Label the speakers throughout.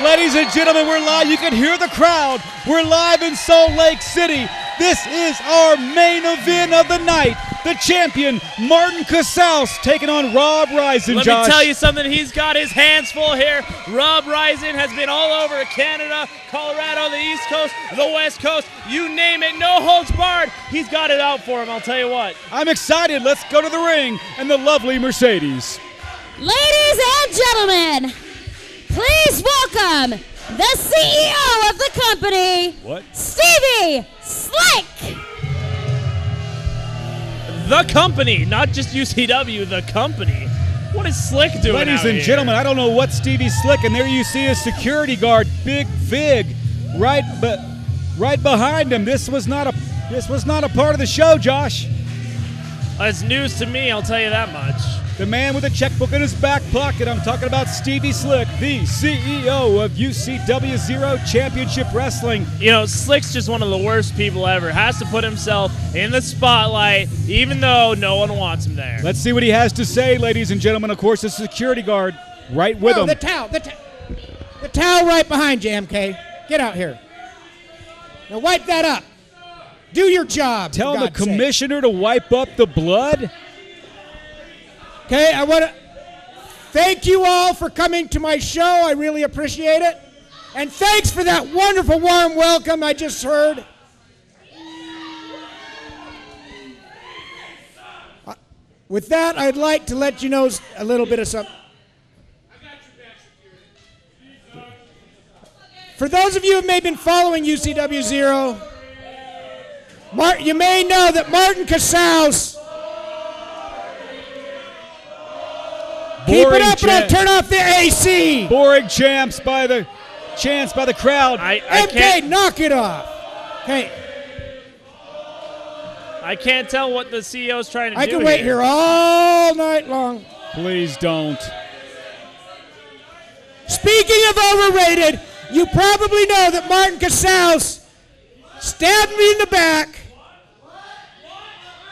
Speaker 1: Ladies and gentlemen, we're live. You can hear the crowd. We're live in Salt Lake City. This is our main event of the night. The champion, Martin Casals, taking on Rob Rizin,
Speaker 2: Let me tell you something. He's got his hands full here. Rob Rizin has been all over Canada, Colorado, the East Coast, the West Coast. You name it, no holds barred. He's got it out for him, I'll tell you what.
Speaker 1: I'm excited. Let's go to the ring and the lovely Mercedes.
Speaker 3: Ladies and gentlemen, please welcome the CEO of the company, Stevie Slick.
Speaker 2: The company, not just UCW, the company. What is Slick doing
Speaker 1: Ladies
Speaker 2: out
Speaker 1: and
Speaker 2: here?
Speaker 1: gentlemen, I don't know what Stevie Slick, and there you see his security guard, Big Vig, right behind him. This was not a part of the show, Josh.
Speaker 2: It's news to me, I'll tell you that much.
Speaker 1: The man with a checkbook in his back pocket. I'm talking about Stevie Slick, the CEO of UCW Zero Championship Wrestling.
Speaker 2: You know, Slick's just one of the worst people ever. Has to put himself in the spotlight, even though no one wants him there.
Speaker 1: Let's see what he has to say, ladies and gentlemen. Of course, the security guard right with him.
Speaker 4: The towel right behind you, MK. Get out here. Now wipe that up. Do your job.
Speaker 1: Tell the commissioner to wipe up the blood?
Speaker 4: Okay, I want to thank you all for coming to my show. I really appreciate it. And thanks for that wonderful warm welcome I just heard. With that, I'd like to let you know a little bit of something. For those of you who may have been following UCW Zero, you may know that Martin Casals. Keep it up and I'll turn off the AC.
Speaker 1: Boring chants by the crowd.
Speaker 4: MK, knock it off. Okay.
Speaker 2: I can't tell what the CEO's trying to do.
Speaker 4: I can wait here all night long.
Speaker 1: Please don't.
Speaker 4: Speaking of overrated, you probably know that Martin Casals stabbed me in the back.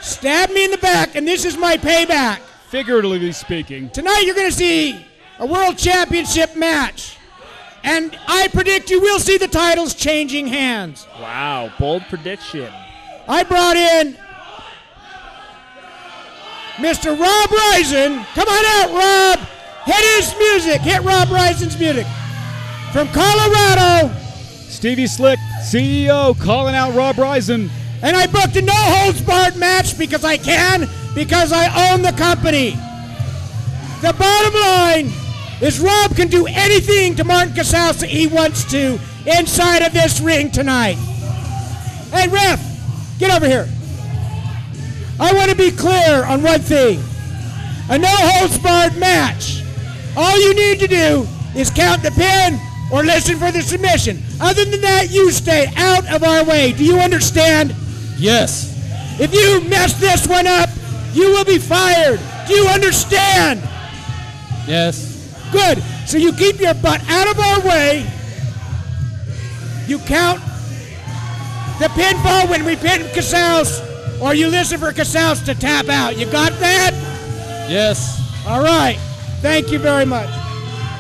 Speaker 4: Stabbed me in the back, and this is my payback.
Speaker 1: Figuratively speaking.
Speaker 4: Tonight you're going to see a world championship match. And I predict you will see the titles changing hands.
Speaker 2: Wow, bold prediction.
Speaker 4: I brought in Mr. Rob Rizin. Come on out, Rob. Hit his music. Hit Rob Rizin's music. From Colorado.
Speaker 1: Stevie Slick, CEO, calling out Rob Rizin.
Speaker 4: And I booked a no-holds-barred match because I can, because I own the company. The bottom line is Rob can do anything to Martin Casals that he wants to inside of this ring tonight. Hey, ref, get over here. I want to be clear on one thing. A no-holds-barred match. All you need to do is count the pin or listen for the submission. Other than that, you stay out of our way. Do you understand?
Speaker 5: Yes.
Speaker 4: If you mess this one up, you will be fired. Do you understand?
Speaker 5: Yes.
Speaker 4: Good. So you keep your butt out of our way. You count the pinfall when we pin Casals, or you listen for Casals to tap out. You got that?
Speaker 5: Yes.
Speaker 4: All right. Thank you very much.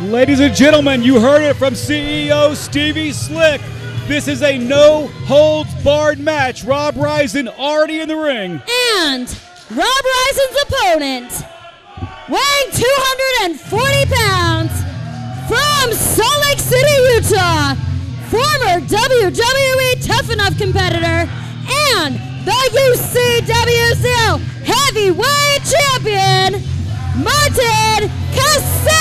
Speaker 1: Ladies and gentlemen, you heard it from CEO Stevie Slick. This is a no-holds-barred match. Rob Rizin already in the ring.
Speaker 3: And Rob Rizin's opponent, weighing 240 pounds, from Salt Lake City, Utah, former WWE Tough Enough competitor, and the UCW Zero Heavyweight Champion, Martin Casals.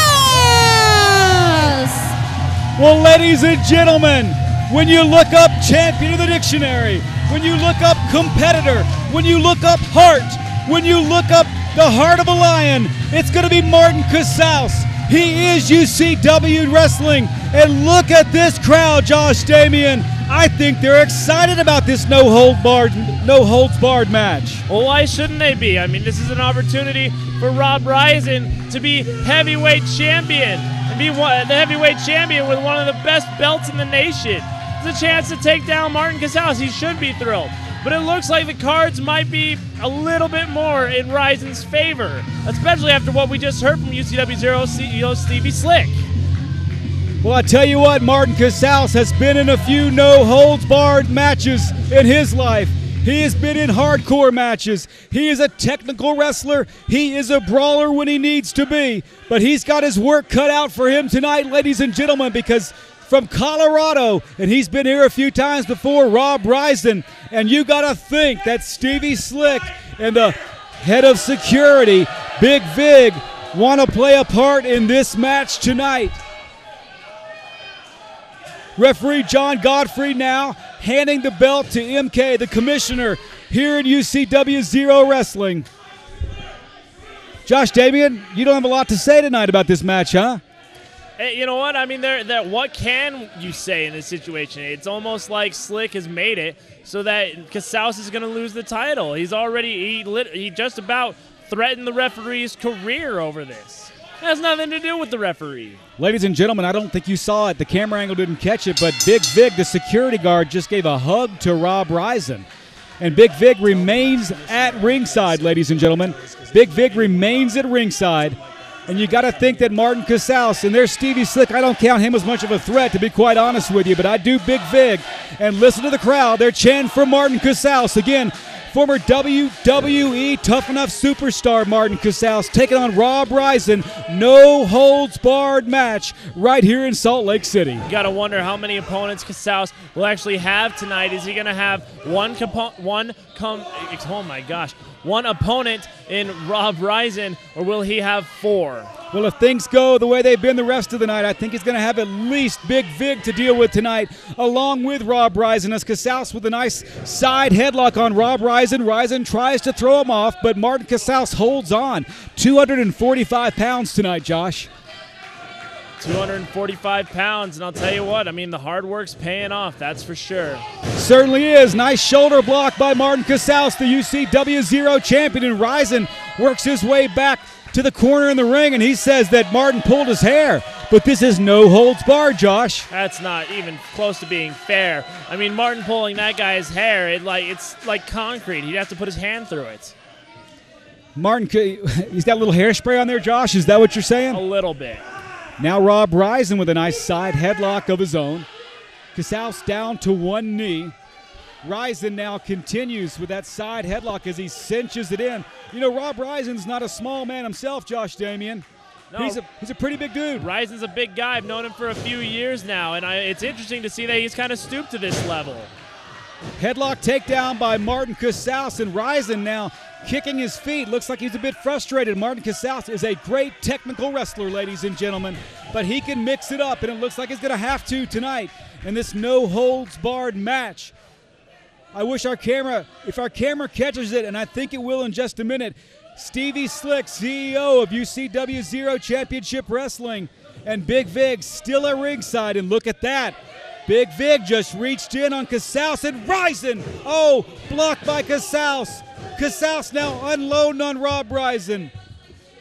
Speaker 1: Well, ladies and gentlemen, when you look up champion in the dictionary, when you look up competitor, when you look up heart, when you look up the heart of a lion, it's going to be Martin Casals. He is UCW Wrestling. And look at this crowd, Josh Damian. I think they're excited about this no-holds barred match.
Speaker 2: Well, why shouldn't they be? I mean, this is an opportunity for Rob Rizin to be heavyweight champion and be the heavyweight champion with one of the best belts in the nation. It's a chance to take down Martin Casals. He should be thrilled. But it looks like the cards might be a little bit more in Rizin's favor, especially after what we just heard from UCW Zero CEO Stevie Slick.
Speaker 1: Well, I tell you what, Martin Casals has been in a few no-holds-barred matches in his life. He has been in hardcore matches. He is a technical wrestler. He is a brawler when he needs to be. But he's got his work cut out for him tonight, ladies and gentlemen, because from Colorado, and he's been here a few times before, Rob Rison, and you got to think that Stevie Slick and the head of security, Big Vig, want to play a part in this match tonight. Referee John Godfrey now handing the belt to MK, the commissioner here in UCW Zero Wrestling. Josh Damian, you don't have a lot to say tonight about this match, huh?
Speaker 2: Hey, you know what? I mean, what can you say in this situation? It's almost like Slick has made it so that Casals is going to lose the title. He's already he just about threatened the referee's career over this. It has nothing to do with the referee.
Speaker 1: Ladies and gentlemen, I don't think you saw it. The camera angle didn't catch it, but Big Vig, the security guard, just gave a hug to Rob Rison. And Big Vig remains at ringside, ladies and gentlemen. Big Vig remains at ringside. And you got to think that Martin Casals, and there's Stevie Slick, I don't count him as much of a threat, to be quite honest with you, but I do Big Vig. And listen to the crowd. They're chanting for Martin Casals. Again, former WWE Tough Enough superstar Martin Casals taking on Rob Rison. No-holds-barred match right here in Salt Lake City.
Speaker 2: You got to wonder how many opponents Casals will actually have tonight. Is he going to have one opponent in Rob Rison, or will he have 4?
Speaker 1: Well, if things go the way they've been the rest of the night, I think he's going to have at least Big Vig to deal with tonight, along with Rob Rison, as Casals with a nice side headlock on Rob Rison. Rison tries to throw him off, but Martin Casals holds on. 245 pounds tonight, Josh.
Speaker 2: 245 pounds, and I'll tell you what, I mean, the hard work's paying off, that's for sure.
Speaker 1: Certainly is. Nice shoulder block by Martin Casals, the UCW Zero champion, and Rison works his way back to the corner in the ring, and he says that Martin pulled his hair. But this is no holds barred, Josh.
Speaker 2: That's not even close to being fair. I mean, Martin pulling that guy's hair, it's like concrete. He'd have to put his hand through it.
Speaker 1: Martin, he's got a little hairspray on there, Josh. Is that what you're saying?
Speaker 2: A little bit.
Speaker 1: Now Rob Rison with a nice side headlock of his own. Casals down to one knee. Rison now continues with that side headlock as he cinches it in. You know, Rob Rison's not a small man himself, Josh Damian. No. He's a pretty big dude.
Speaker 2: Rison's a big guy. I've known him for a few years now, and it's interesting to see that he's kind of stooped to this level.
Speaker 1: Headlock takedown by Martin Casals, and Rison now kicking his feet. Looks like he's a bit frustrated. Martin Casals is a great technical wrestler, ladies and gentlemen, but he can mix it up, and it looks like he's going to have to tonight in this no-holds-barred match. I wish if our camera catches it, and I think it will in just a minute, Stevie Slick, CEO of UCW Zero Championship Wrestling, and Big Vig still at ringside, and look at that. Big Vig just reached in on Casals, and Rison, blocked by Casals. Casals now unloading on Rob Rison.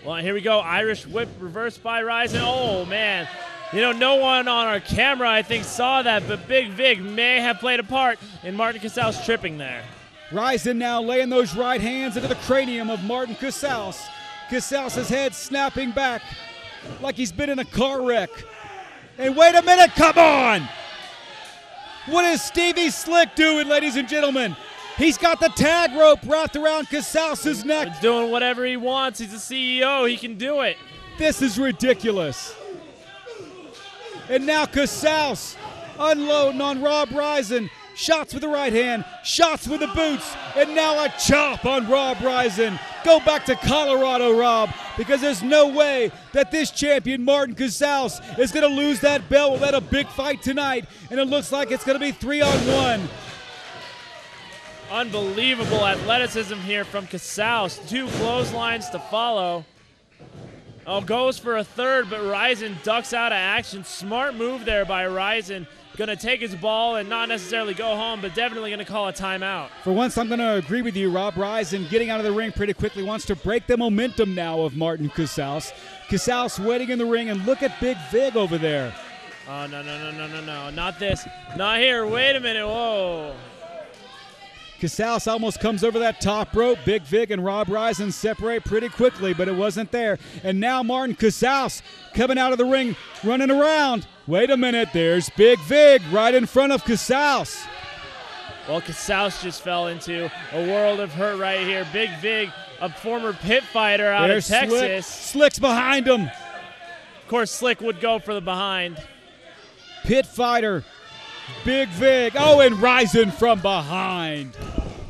Speaker 2: Well, here we go. Irish whip reversed by Rison. Oh, man. You know, no one on our camera, I think, saw that, but Big Vig may have played a part in Martin Casals tripping there.
Speaker 1: Rison now laying those right hands into the cranium of Martin Casals. Casals' head snapping back like he's been in a car wreck. And wait a minute, come on! What is Stevie Slick doing, ladies and gentlemen? He's got the tag rope wrapped around Casals' neck.
Speaker 2: He's doing whatever he wants. He's the CEO. He can do it.
Speaker 1: This is ridiculous. And now Casals unloading on Rob Rison. Shots with the right hand, shots with the boots, and now a chop on Rob Rison. Go back to Colorado, Rob, because there's no way that this champion, Martin Casals, is going to lose that belt without a big fight tonight, and it looks like it's going to be 3-on-1.
Speaker 2: Unbelievable athleticism here from Casals. 2 clotheslines to follow. Goes for a third, but Rison ducks out of action. Smart move there by Rison. Going to take his ball and not necessarily go home, but definitely going to call a timeout.
Speaker 1: For once, I'm going to agree with you. Rob Rison getting out of the ring pretty quickly, wants to break the momentum now of Martin Casals. Casals waiting in the ring, and look at Big Vig over there.
Speaker 2: Oh, no. Not this. Not here. Wait a minute. Whoa.
Speaker 1: Casals almost comes over that top rope. Big Vig and Rob Rison separate pretty quickly, but it wasn't there. And now Martin Casals coming out of the ring, running around. Wait a minute, there's Big Vig right in front of Casals.
Speaker 2: Well, Casals just fell into a world of hurt right here. Big Vig, a former pit fighter out
Speaker 1: There's
Speaker 2: of Texas.
Speaker 1: Slick's behind him.
Speaker 2: Of course, Slick would go for the behind.
Speaker 1: Pit fighter, Big Vig. Oh, and rising from behind.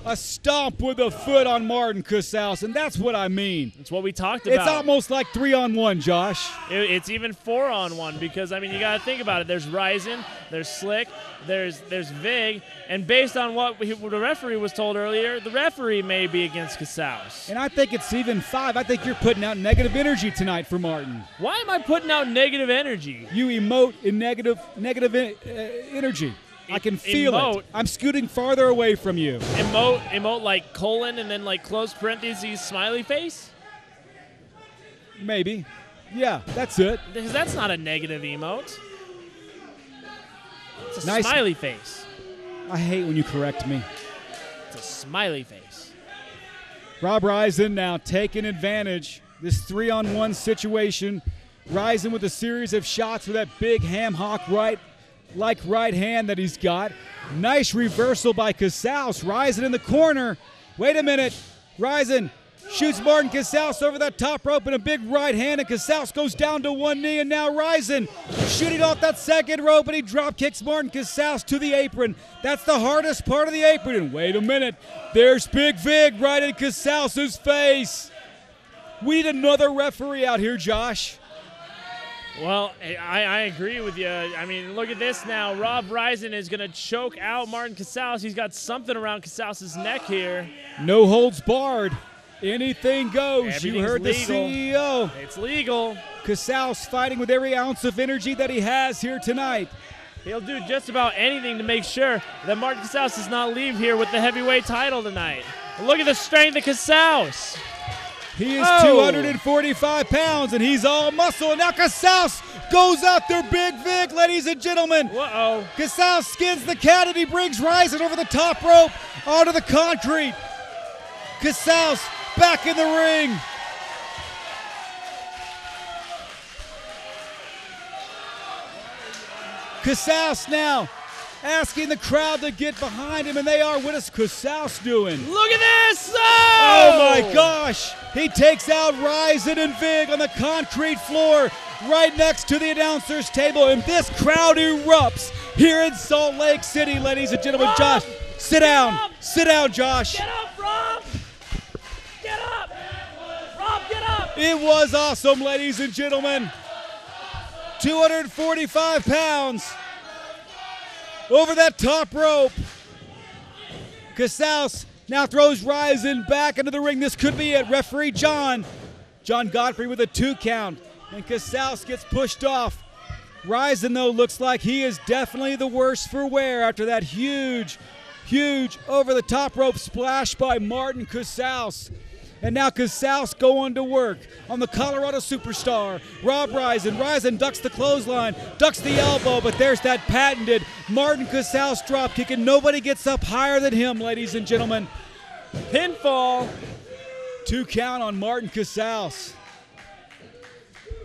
Speaker 1: A stomp with a foot on Martin Casals, and that's what I mean.
Speaker 2: That's what we talked about.
Speaker 1: It's almost like 3-on-1, Josh.
Speaker 2: It's even 4-on-1 because, I mean, you got to think about it. There's Ryzen, there's Slick, there's Vig, and based on what the referee was told earlier, the referee may be against Casals.
Speaker 1: And I think it's even 5. I think you're putting out negative energy tonight for Martin.
Speaker 2: Why am I putting out negative energy?
Speaker 1: You emote in negative energy. I can feel it. I'm scooting farther away from you.
Speaker 2: Emote like colon and then like close parentheses smiley face?
Speaker 1: Maybe. Yeah, that's it.
Speaker 2: Because that's not a negative emote. It's a
Speaker 1: Nice.
Speaker 2: smiley face.
Speaker 1: I hate when you correct me.
Speaker 2: It's a smiley face.
Speaker 1: Rob Ryzen now taking advantage. This 3-on-1 situation. Ryzen with a series of shots with that big ham hock right hand that he's got. Nice reversal by Casals. Ryzen in the corner. Wait a minute. Ryzen shoots Martin Casals over that top rope in a big right hand, and Casals goes down to one knee, and now Ryzen shooting off that second rope, and he drop kicks Martin Casals to the apron. That's the hardest part of the apron. And wait a minute. There's Big Vig right in Casals' face. We need another referee out here, Josh.
Speaker 2: Well, I agree with you. I mean, look at this now. Rob Ryzen is going to choke out Martin Casals. He's got something around Casals' neck here.
Speaker 1: No holds barred. Anything goes. You
Speaker 2: Everything's
Speaker 1: heard
Speaker 2: legal.
Speaker 1: the CEO.
Speaker 2: It's legal.
Speaker 1: Casals fighting with every ounce of energy that he has here tonight.
Speaker 2: He'll do just about anything to make sure that Martin Casals does not leave here with the heavyweight title tonight. And look at the strength of Casals.
Speaker 1: He is 245 pounds, and he's all muscle. And now Casals goes out there, Big Vig, ladies and gentlemen.
Speaker 2: Uh-oh.
Speaker 1: Casals skins the cat, and he brings Ryzen over the top rope onto the concrete. Casals back in the ring. Casals now asking the crowd to get behind him, and they are. What is Casals doing?
Speaker 2: Look at this!
Speaker 1: Oh my gosh! He takes out Ryzen and Vig on the concrete floor right next to the announcer's table, and this crowd erupts here in Salt Lake City, ladies and gentlemen.
Speaker 2: Rob!
Speaker 1: Josh, sit down.
Speaker 2: Rob!
Speaker 1: Sit down, Josh.
Speaker 2: Get up, Rob! Get up! Rob, get up!
Speaker 1: It was awesome, ladies and gentlemen. 245 pounds over that top rope. Casals now throws Ryzen back into the ring. This could be it. Referee John Godfrey with a 2 count. And Casals gets pushed off. Ryzen, though, looks like he is definitely the worse for wear after that huge over-the-top rope splash by Martin Casals. And now Casals going to work on the Colorado superstar, Rob Ryzen. Ryzen ducks the clothesline, ducks the elbow, but there's that patented Martin Casals drop kick, and nobody gets up higher than him, ladies and gentlemen.
Speaker 2: Pinfall.
Speaker 1: 2 count on Martin Casals.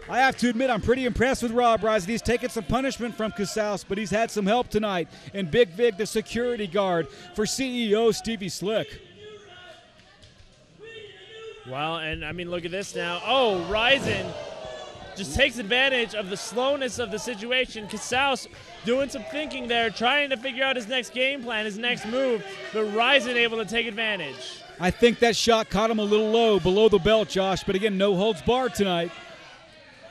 Speaker 1: I have to admit, I'm pretty impressed with Rob Ryzen. He's taken some punishment from Casals, but he's had some help tonight. And Big Vig, the security guard for CEO Stevie Slick.
Speaker 2: Well, and I mean, look at this now. Oh, Ryzen just takes advantage of the slowness of the situation. Casals doing some thinking there, trying to figure out his next game plan, his next move, but Ryzen able to take advantage.
Speaker 1: I think that shot caught him a little low, below the belt, Josh, but again, no holds barred tonight.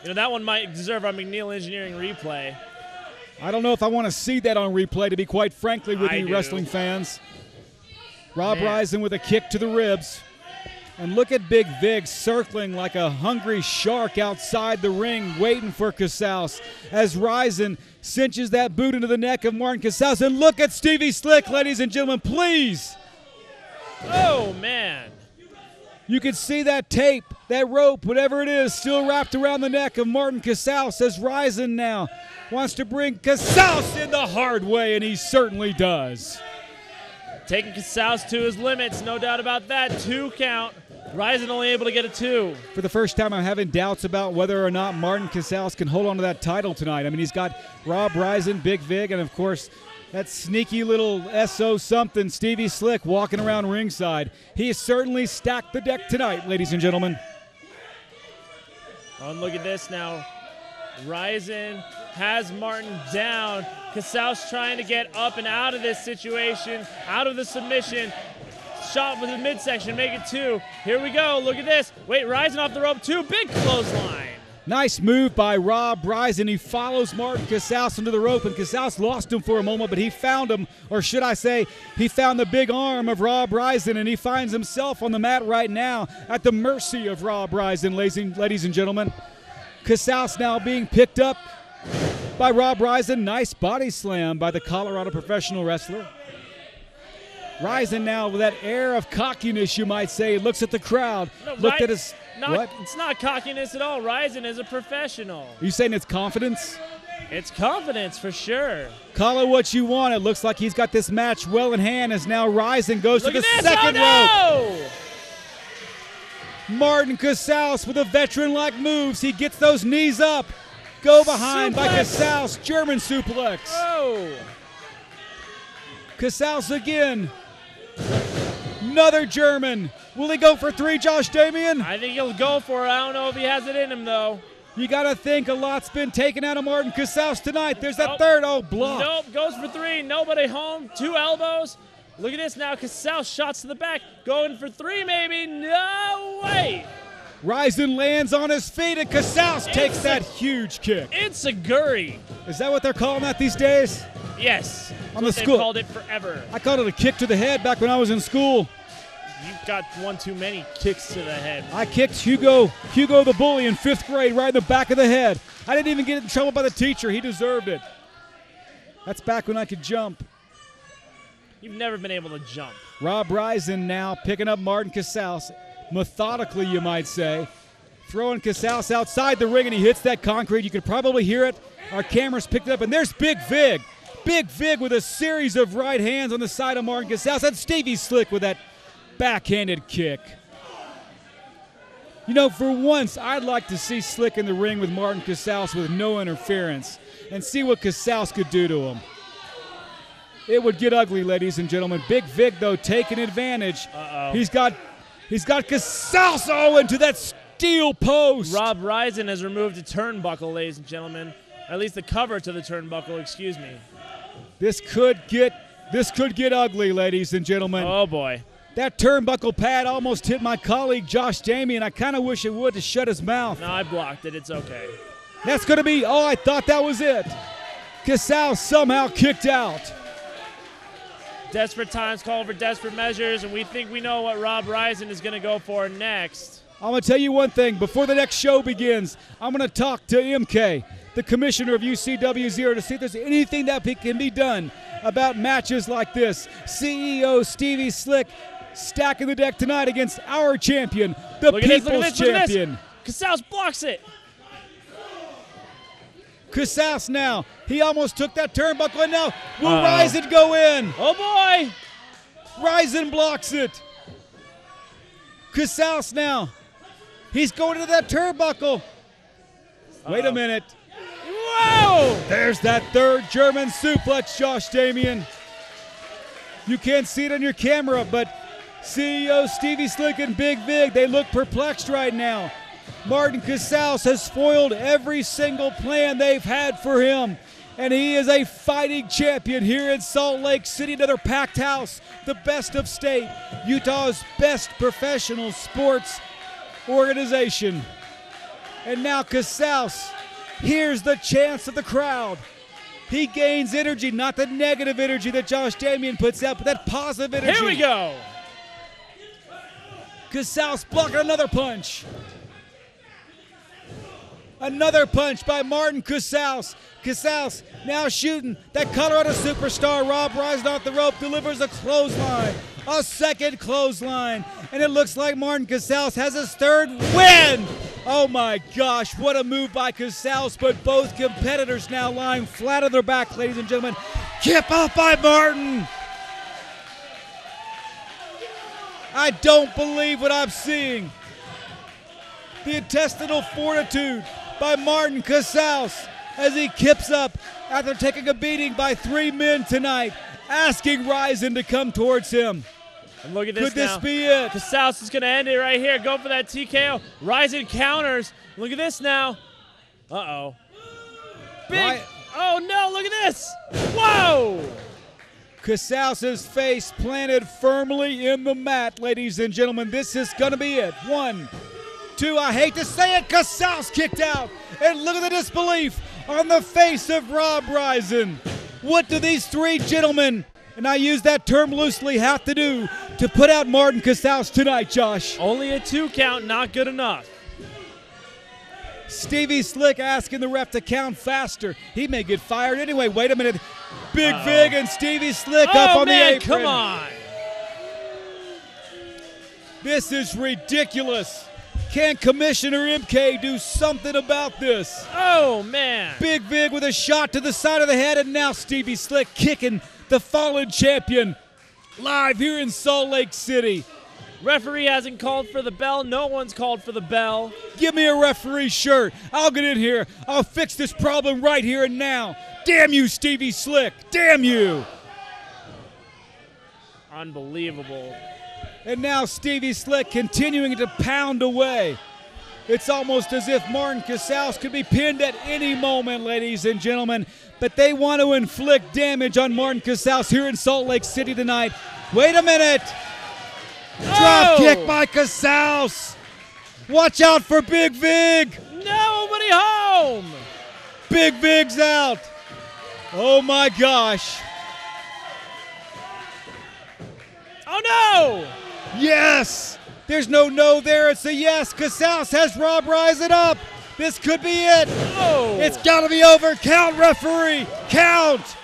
Speaker 2: You know, that one might deserve our McNeil Engineering replay.
Speaker 1: I don't know if I want to see that on replay, to be quite frankly with
Speaker 2: I
Speaker 1: you
Speaker 2: do.
Speaker 1: wrestling fans. Rob
Speaker 2: Man.
Speaker 1: Ryzen with a kick to the ribs. And look at Big Vig circling like a hungry shark outside the ring, waiting for Casals as Ryzen cinches that boot into the neck of Martin Casals. And look at Stevie Slick, ladies and gentlemen, please.
Speaker 2: Oh, man.
Speaker 1: You can see that tape, that rope, whatever it is, still wrapped around the neck of Martin Casals as Ryzen now wants to bring Casals in the hard way, and he certainly does.
Speaker 2: Taking Casals to his limits, no doubt about that. 2 count. Rising only able to get a 2.
Speaker 1: For the first time, I'm having doubts about whether or not Martin Casals can hold on to that title tonight. I mean, he's got Rob Rising, Big Vig, and of course, that sneaky little SO something, Stevie Slick, walking around ringside. He has certainly stacked the deck tonight, ladies and gentlemen.
Speaker 2: Oh, and look at this now. Rising has Martin down. Casals trying to get up and out of this situation, out of the submission. Shot with the midsection, make it 2. Here we go, look at this. Wait, Rising off the rope, 2, big clothesline.
Speaker 1: Nice move by Rob Rising. He follows Martin Casals into the rope, and Casals lost him for a moment, but he found him, or should I say, he found the big arm of Rob Rising, and he finds himself on the mat right now at the mercy of Rob Rising, ladies and gentlemen. Casals now being picked up by Rob Rising. Nice body slam by the Colorado professional wrestler. Rising now with that air of cockiness, you might say, looks at the crowd.
Speaker 2: No,
Speaker 1: Looked at his. What?
Speaker 2: It's not cockiness at all. Rising is a professional.
Speaker 1: Are you saying it's confidence?
Speaker 2: It's confidence for sure.
Speaker 1: Call it what you want. It looks like he's got this match well in hand as now Rising goes
Speaker 2: Look
Speaker 1: to the
Speaker 2: at this.
Speaker 1: second
Speaker 2: oh,
Speaker 1: rope. Martin Casals with a veteran-like moves. He gets those knees up. Go behind by
Speaker 2: Suplex.
Speaker 1: Casals. German suplex.
Speaker 2: Oh.
Speaker 1: Casals again. Another German. Will he go for 3, Josh Damian?
Speaker 2: I think he'll go for it. I don't know if he has it in him, though.
Speaker 1: You got to think a lot's been taken out of Martin Casals tonight. There's that
Speaker 2: Nope.
Speaker 1: third. Oh, block.
Speaker 2: Nope, goes for 3. Nobody home. 2 elbows. Look at this now. Casals shots to the back. Going for 3, maybe. No way.
Speaker 1: Rising lands on his feet, and Casals takes that huge kick.
Speaker 2: It's a Guri.
Speaker 1: Is that what they're calling that these days?
Speaker 2: Yes.
Speaker 1: On
Speaker 2: That's
Speaker 1: the
Speaker 2: what
Speaker 1: school-
Speaker 2: they've called it forever.
Speaker 1: I called it a kick to the head back when I was in school.
Speaker 2: You've got one too many kicks to the head.
Speaker 1: I kicked Hugo the bully in 5th grade right in the back of the head. I didn't even get in trouble by the teacher. He deserved it. That's back when I could jump.
Speaker 2: You've never been able to jump.
Speaker 1: Rob Rising now picking up Martin Casals, methodically you might say. Throwing Casals outside the ring, and he hits that concrete. You could probably hear it. Our cameras picked it up, and there's Big Vig. Big Vig with a series of right hands on the side of Martin Casals. And Stevie Slick with that backhanded kick. You know, for once, I'd like to see Slick in the ring with Martin Casals with no interference and see what Casals could do to him. It would get ugly, ladies and gentlemen. Big Vig, though, taking advantage.
Speaker 2: Uh-oh.
Speaker 1: He's got Casals into that steel post.
Speaker 2: Rob Rising has removed a turnbuckle, ladies and gentlemen. Or at least the cover to the turnbuckle, excuse me.
Speaker 1: This could get ugly, ladies and gentlemen.
Speaker 2: Oh, boy.
Speaker 1: That turnbuckle pad almost hit my colleague Josh Damian. I kind of wish it would to shut his mouth.
Speaker 2: No, I blocked it. It's okay.
Speaker 1: That's going to be, I thought that was it. Casals somehow kicked out.
Speaker 2: Desperate times call for desperate measures, and we think we know what Rob Rising is going to go for next.
Speaker 1: I'm going to tell you one thing. Before the next show begins, I'm going to talk to MK, the commissioner of UCW0, to see if there's anything that can be done about matches like this. CEO Stevie Slick stacking the deck tonight against our champion, the
Speaker 2: Look at this,
Speaker 1: People's
Speaker 2: look at this, look at this.
Speaker 1: Champion.
Speaker 2: Casals blocks it.
Speaker 1: Casals now. He almost took that turnbuckle, and now will Rising go in?
Speaker 2: Oh, boy.
Speaker 1: Rising blocks it. Casals now. He's going into that turnbuckle. Wait a minute.
Speaker 2: Whoa!
Speaker 1: There's that third German suplex, Josh Damian. You can't see it on your camera, but CEO Stevie Slick and Big Vig, they look perplexed right now. Martin Casals has foiled every single plan they've had for him, and he is a fighting champion here in Salt Lake City, another packed house, the best of state, Utah's best professional sports organization. And now Casals hears the chants of the crowd. He gains energy, not the negative energy that Josh Damian puts out, but that positive energy.
Speaker 2: Here we go.
Speaker 1: Casals blocking another punch. Another punch by Martin Casals. Casals now shooting that Colorado superstar. Rob Rising off the rope, delivers a clothesline. A second clothesline. And it looks like Martin Casals has his third win. Oh my gosh, what a move by Casals, but both competitors now lying flat on their back, ladies and gentlemen. Kip off by Martin. I don't believe what I'm seeing. The intestinal fortitude by Martin Casals as he kips up after taking a beating by 3 men tonight, asking Rizin to come towards him.
Speaker 2: And look at this.
Speaker 1: Could this
Speaker 2: now.
Speaker 1: be it?
Speaker 2: Casals is going to end it right here. Go for that TKO. Rizin counters. Look at this now. Uh-oh. Big. Oh, no. Look at this. Whoa.
Speaker 1: Casals' face planted firmly in the mat, ladies and gentlemen. This is going to be it. 1, 2, I hate to say it, Casals kicked out. And look at the disbelief on the face of Rob Rizin. What do these 3 gentlemen, and I use that term loosely, have to do to put out Martin Casals tonight, Josh?
Speaker 2: Only a 2 count, not good enough.
Speaker 1: Stevie Slick asking the ref to count faster. He may get fired anyway. Wait a minute. Big Vig and Stevie Slick up on
Speaker 2: man,
Speaker 1: the apron.
Speaker 2: Come on.
Speaker 1: This is ridiculous. Can Commissioner MK do something about this?
Speaker 2: Oh, man.
Speaker 1: Big Vig with a shot to the side of the head, and now Stevie Slick kicking the fallen champion live here in Salt Lake City.
Speaker 2: Referee hasn't called for the bell. No one's called for the bell.
Speaker 1: Give me a referee shirt. I'll get in here. I'll fix this problem right here and now. Damn you, Stevie Slick. Damn you.
Speaker 2: Unbelievable.
Speaker 1: And now Stevie Slick continuing to pound away. It's almost as if Martin Casals could be pinned at any moment, ladies and gentlemen. But they want to inflict damage on Martin Casals here in Salt Lake City tonight. Wait a minute. Drop kick by Casals. Watch out for Big Vig.
Speaker 2: Nobody home.
Speaker 1: Big Vig's out. Oh my gosh.
Speaker 2: Oh no.
Speaker 1: Yes. There's no there. It's a yes. Casals has Rob Rizin up. This could be it.
Speaker 2: Oh.
Speaker 1: It's got to be over. Count, referee. Count.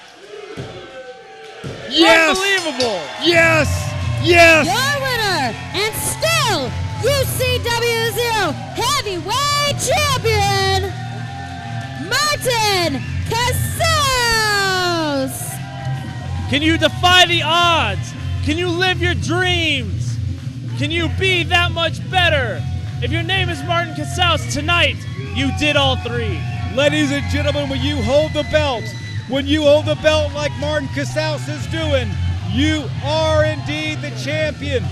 Speaker 1: Yes.
Speaker 2: Unbelievable.
Speaker 1: Yes. Yes.
Speaker 3: Your winner and still UCW 0 Heavyweight Champion, Martin Casals.
Speaker 2: Can you defy the odds? Can you live your dreams? Can you be that much better? If your name is Martin Casals tonight, you did all 3.
Speaker 1: Ladies and gentlemen, when you hold the belt like Martin Casals is doing, you are indeed the champion.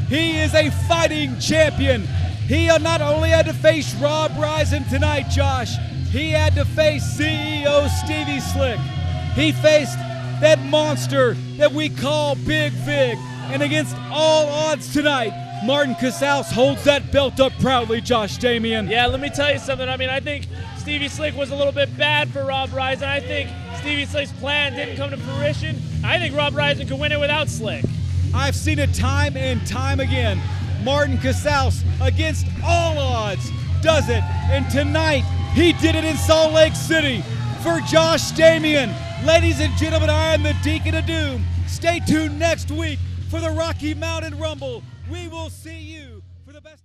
Speaker 1: He is a fighting champion. He not only had to face Rob Rizin tonight, Josh, he had to face CEO Stevie Slick. He faced that monster that we call Big Vig. And against all odds tonight, Martin Casals holds that belt up proudly, Josh Damien.
Speaker 2: Yeah, let me tell you something. I mean, I think Stevie Slick was a little bit bad for Rob Rizin. I think Stevie Slick's plan didn't come to fruition. I think Rob Rizin could win it without Slick.
Speaker 1: I've seen it time and time again. Martin Casals, against all odds, does it. And tonight, he did it in Salt Lake City. For Josh Damien, ladies and gentlemen, I am the Deacon of Doom. Stay tuned next week for the Rocky Mountain Rumble. We will see you for the best.